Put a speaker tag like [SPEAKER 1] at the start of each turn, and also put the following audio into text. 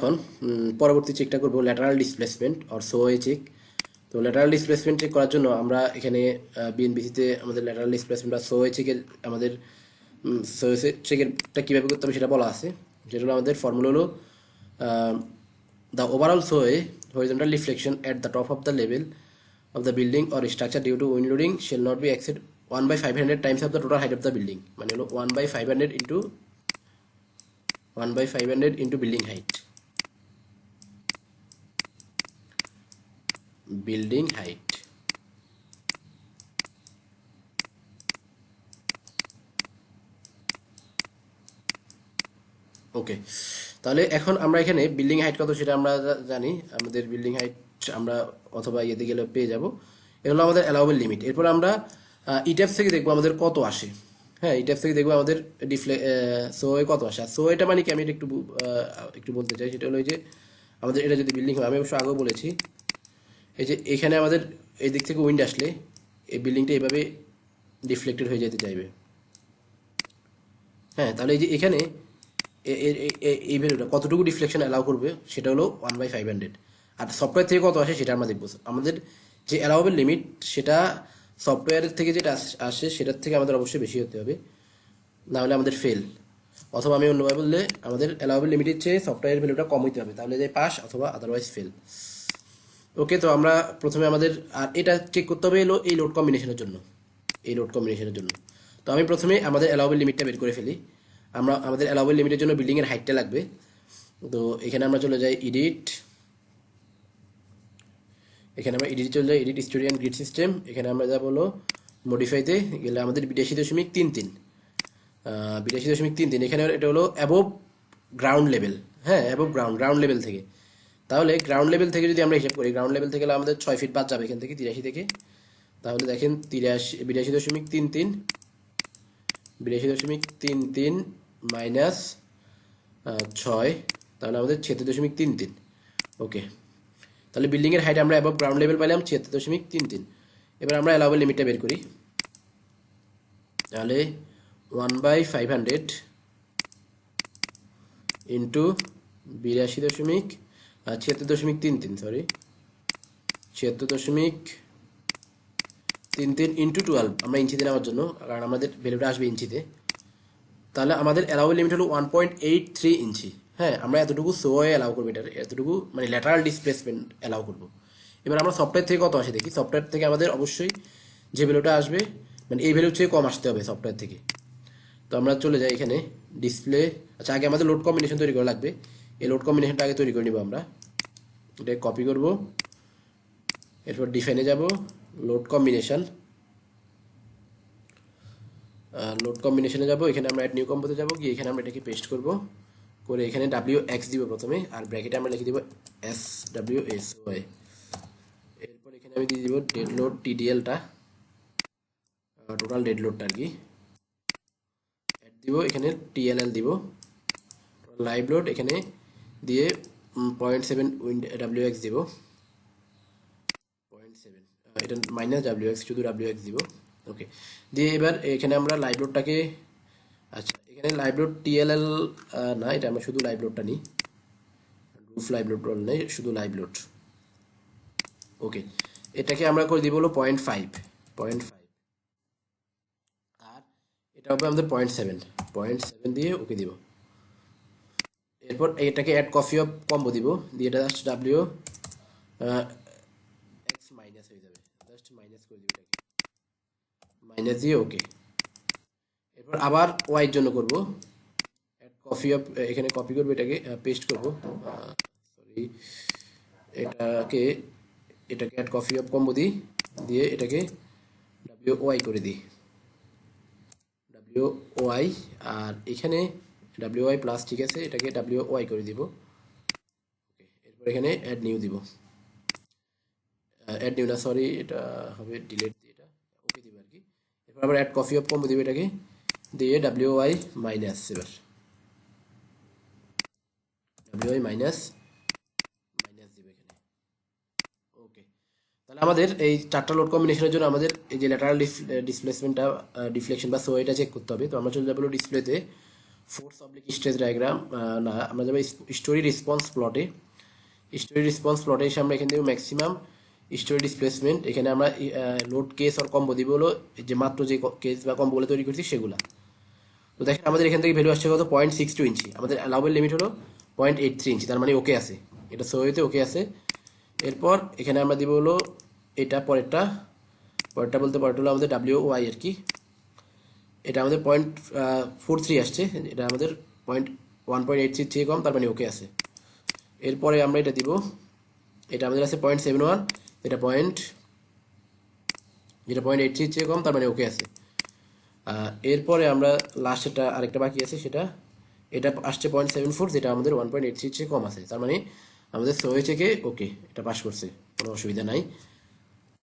[SPEAKER 1] এখন পরবর্তী চেকটা করব ল্যাটারাল ডিসপ্লেসমেন্ট অর সোওয়ে চেক। তো ল্যাটারাল ডিসপ্লেসমেন্ট চেক করার জন্য আমরা এখানে বিএনবিসিতে আমাদের ল্যাটারাল ডিসপ্লেসমেন্ট বা সোওয়ে চেকের আমাদের সোওয়ে চেকেরটা কীভাবে করতে হবে সেটা বলা আছে। যেটা হলো আমাদের ফর্মুলা হলো the overall SOA horizontal deflection at the top of the level of the building or structure due to wind loading shall not be exceed 1/500 times of the total height of the building. মানে হলো 1/500 into building height. Building height. ওকে, তাহলে এখন আমরা এখানে building height কত সেটা আমরা জানি। আমাদের বিল্ডিং হাইট আমরা অথবা ইয়েতে গেলে পেয়ে যাব। এটা হলো আমাদের অ্যালাউবেল লিমিট। এরপর আমরা ইট্যাপস থেকে দেখবো আমাদের কত আসে। হ্যাঁ, ইট্যাপস থেকে দেখবো আমাদের সোয়ে কত আসে। আর সোয়েটা মানে কি আমি এটা একটু বলতে চাই। সেটা হলো যে আমাদের এটা যদি বিল্ডিং হয়, আমি অবশ্য আগেও বলেছি, এই যে এখানে আমাদের এই দিক থেকে উইন্ড আসলে এই বিল্ডিংটা এইভাবে ডিফ্লেক্টেড হয়ে যেতে চাইবে। হ্যাঁ, তাহলে এই যে এখানে এই ভ্যালুটা কতটুকু ডিফ্লেকশন অ্যালাউ করবে সেটা হলো 1/500। আর সফটওয়্যার থেকে কত আসে সেটা আমরা দেখবো। আমাদের যে অ্যালাউবেল লিমিট সেটা সফটওয়্যারের থেকে যেটা আসে সেটার থেকে আমাদের অবশ্যই বেশি হতে হবে, না হলে আমাদের ফেল। অথবা আমি অন্যভাবে বললে আমাদের অ্যালাউবেল লিমিটের চেয়ে সফটওয়্যারের ভ্যালুটা কম হতে হবে, তাহলে যে পাস অথবা আদারওয়াইজ ফেল। ওকে, তো আমরা প্রথমে আমাদের আর এটা চেক করতে হবে এলো এই লোড কম্বিনেশনের জন্য। তো আমি প্রথমে আমাদের অ্যালাউবেল লিমিটটা বের করে ফেলি। আমাদের অ্যালাউবেল লিমিটের জন্য বিল্ডিংয়ের হাইটটা লাগবে। তো এখানে আমরা চলে যাই এডিট স্টুডিয়ান গ্রিড সিস্টেম। এখানে আমরা যা বলো মডিফাইতে গেলে আমাদের 82.33 এখানে এটা হলো অ্যাবোভ গ্রাউন্ড লেভেল। হ্যাঁ, অ্যাবোভ গ্রাউন্ড লেভেল থেকে। তাহলে গ্রাউন্ড লেভেল থেকে যদি আমরা হিসাব করি, গ্রাউন্ড লেভেল থেকে আমাদের 6 ফিট বাদ যাবে এখান থেকে 83 থেকে। তাহলে দেখেন 82.33 মাইনাস 6, তাহলে আমাদের 76.33। ওকে, তাহলে বিল্ডিংয়ের হাইট আমরা অ্যাবভ গ্রাউন্ড লেভেল পাইলাম 76.33। এবার আমরা অ্যালাউবেল লিমিটটা বের করি। তাহলে 1/500 ইন্টু 76.33 ইন্টু 12। আমরা ইঞ্চিতে নেওয়ার জন্য, কারণ আমাদের ভ্যালুটা আসবে ইঞ্চিতে। তাহলে আমাদের অ্যালাউবেল লিমিট হলো 1.83 ইঞ্চি। হ্যাঁ, আমরা এতটুকু সোয়ে অ্যালাউ করবো, এতটুকু মানে ল্যাটারাল ডিসপ্লেসমেন্ট অ্যালাউ করবো। এবার আমরা সফটওয়্যার থেকে কত আসে দেখি। সফটওয়্যার থেকে আমাদের অবশ্যই যে ভ্যালুটা আসবে মানে এই ভ্যালুর চেয়ে কম আসতে হবে সফটওয়্যার থেকে। তো আমরা চলে যাই এখানে ডিসপ্লে। আচ্ছা, আগে আমাদের লোড কম্বিনেশন তৈরি করা লাগবে। এই লোড কম্বিনেশনটা আগে তৈরি করে নিব আমরা। এটা কপি করব, এরপর ডিফাইনে যাব, লোড কম্বিনেশনে যাব। এখানে আমরা অ্যাড নিউ কম্বোতে যাব, গিয়ে এখানে আমরা এটাকে পেস্ট করব, করে এখানে WX দিব প্রথমে, আর ব্র্যাকেটে আমরা লিখে দিব SWSY। এরপর এখানে আমি দিয়ে দিব ডেড লোড TDLটা, টোটাল ডেড লোডটা আর কি অ্যাড দিব। এখানে TLL দিব, লাইভ লোড এখানে দিয়ে 0.7 WX দিব, 0.7 এটা মাইনাস WX, শুধু WX দিব। ওকে, দিয়ে এবার এখানে আমরা লাইভ লোডটাকে, আচ্ছা এখানে লাইভ লোড TLL না, এটা আমরা শুধু লাইভ লোডটা নিই, রুফ লাইভ লোড নেই, শুধু লাইভ লোড। ওকে, এটাকে আমরা করে দিব হলো 0.5, আর এটা হবে আমাদের 0.7 দিয়ে ওকে দিব। এরপর এটাকে অ্যাড কপি অফ কম্বো দিব, দিয়ে এটা জাস্ট WX মাইনাস হয়ে যাবে, জাস্ট মাইনাস করে দিব এটাকে, মাইনাস দিয়ে ওকে। এরপর আবার ওয়াই জন্য করব অ্যাড কপি অফ, এখানে কপি করব, এটাকে পেস্ট করব, সরি এটাকে অ্যাড কপি অফ কম্বো দিই, দিয়ে এটাকে WY করে দিই, WY। আর এখানে WY প্লাস, ঠিক আছে, এটাকে WY করে দিব। ওকে, এরপর এখানে অ্যাড নিউ দিব, অ্যাড নিউ না সরি, এটা হবে ডিলিট দিয়ে এটা ওকে দিব আর কি। এরপর আবার অ্যাড কপি অফ কম্বো দিব, এটাকে দিয়ে WY মাইনাস, এবার WY মাইনাস দিব এখানে। ওকে, তাহলে আমাদের এই 4টা লোড কম্বিনেশনের জন্য আমাদের এই যে ল্যাটারাল ডিসপ্লেসমেন্টটা ডিফ্লেকশন বা সোয়েটা চেক করতে হবে। তো আমরা চলে যাবো ডিসপ্লেতে, ফোর্স অবলিক স্ট্রেস ডায়াগ্রাম না, আমরা যাবো স্টোরি রেসপন্স প্লটে। স্টোরি রেসপন্স প্লটে এসে আমরা এখান থেকে ম্যাক্সিমাম স্টোরি ডিসপ্লেসমেন্ট, এখানে আমরা লোড কেস আর কম্বো দিব হলো যে মাত্র যে কেস বা কম্বোগুলো তৈরি করছি সেগুলা। তো দেখেন আমাদের এখান থেকে ভ্যালু আসছে কত 0.62 ইঞ্চি, আমাদের অ্যালাউবেল লিমিট হলো 0.83 ইঞ্চি, তার মানে ওকে আছে, এটা সোয়েতে ওকে আছে। এরপর এখানে আমরা দিব হলো এটা পরেরটা বলতে পরেরটা হলো আমাদের WOI আর কি, এটা আমাদের 0.43 আসছে, এটা আমাদের 1.83 থেকে কম, তার মানে ওকে আছে। এরপরে আমরা এটা দিব, এটা আমাদের আছে 0.71, এটা যেটা 0.83 চেয়ে কম, তার মানে ওকে আছে। এরপরে আমরা লাস্ট এটা আরেকটা বাকি আছে, এটা আসছে 0.74, যেটা আমাদের 1.83 চেয়ে কম আছে, তার মানে আমাদের সোয়ে থেকে ওকে, এটা পাস করছে, কোনো অসুবিধা নাই।